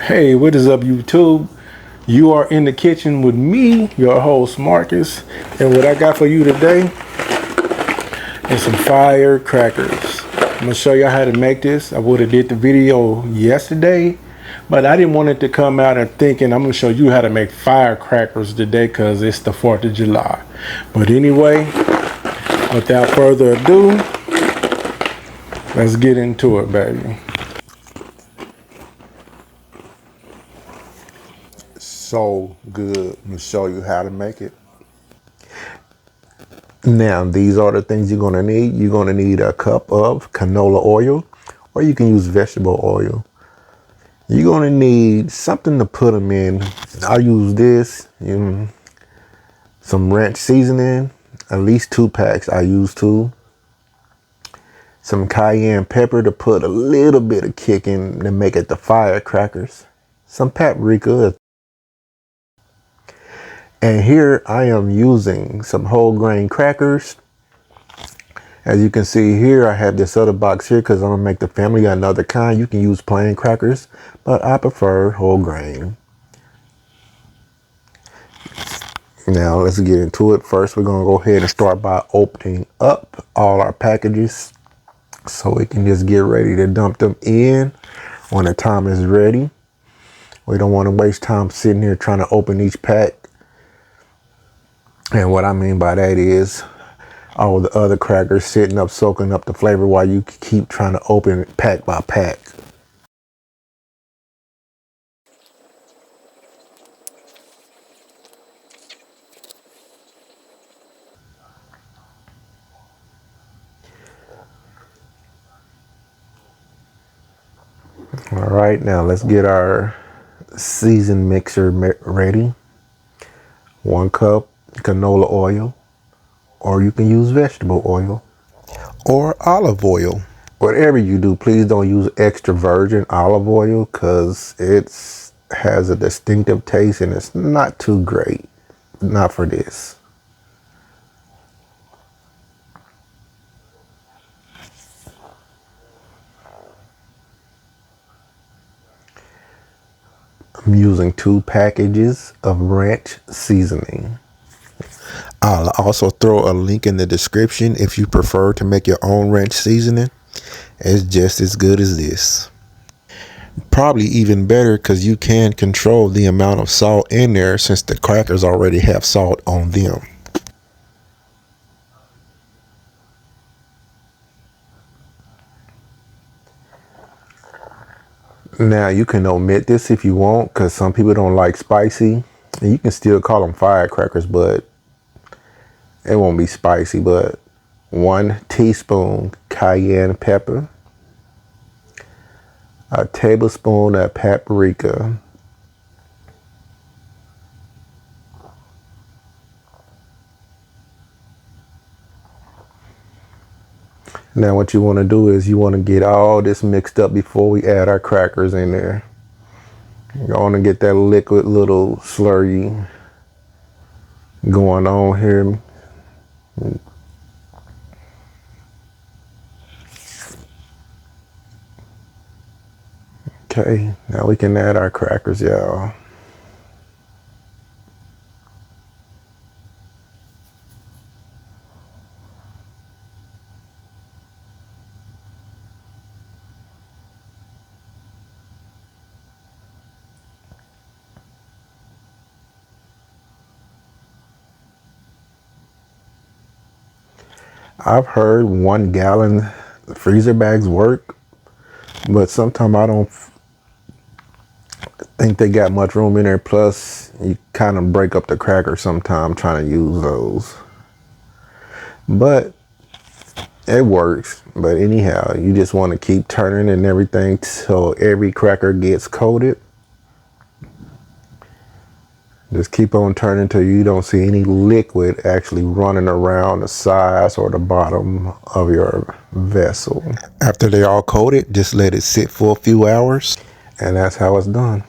Hey, what is up, YouTube? You are in the kitchen with me, your host Marcus, and what I got for you today is some firecrackers. I'm gonna show you how to make this. I would have did the video yesterday, but I didn't want it to come out and thinking I'm gonna show you how to make firecrackers today because it's the 4th of July. But anyway, without further ado, let's get into it, baby. So good. I'm gonna show you how to make it. Now, these are the things you're gonna need. You're gonna need a cup of canola oil, or you can use vegetable oil. You're gonna need something to put them in. I use this, some ranch seasoning, at least 2 packs. I use 2. Some cayenne pepper to put a little bit of kick in to make it the firecrackers. Some paprika. And here I am using some whole grain crackers. As you can see here, I have this other box here because I'm going to make the family another kind. You can use plain crackers, but I prefer whole grain. Now let's get into it. First, we're going to go ahead and start by opening up all our packages so we can just get ready to dump them in when the time is ready. We don't want to waste time sitting here trying to open each pack. And what I mean by that is all the other crackers sitting up, soaking up the flavor while you keep trying to open it pack by pack. All right, now let's get our seasoned mixer ready. 1 cup canola oil, or you can use vegetable oil or olive oil. Whatever you do, please don't use extra virgin olive oil because it has a distinctive taste and it's not too great. Not for this. I'm using 2 packages of ranch seasoning. I'll also throw a link in the description if you prefer to make your own ranch seasoning. It's just as good as this. Probably even better because you can control the amount of salt in there since the crackers already have salt on them. Now you can omit this if you want because some people don't like spicy. And you can still call them firecrackers, but it won't be spicy. But 1 teaspoon cayenne pepper, a tablespoon of paprika, now what you want to do is you want to get all this mixed up before we add our crackers in there. You want to get that liquid little slurry going on here. Okay, now we can add our crackers, y'all. I've heard 1 gallon freezer bags work, but sometimes I don't think they got much room in there. Plus, you kind of break up the cracker sometime trying to use those. But it works. But anyhow, you just want to keep turning and everything till every cracker gets coated. Just keep on turning till you don't see any liquid actually running around the sides or the bottom of your vessel. After they're all coated, just let it sit for a few hours, and that's how it's done.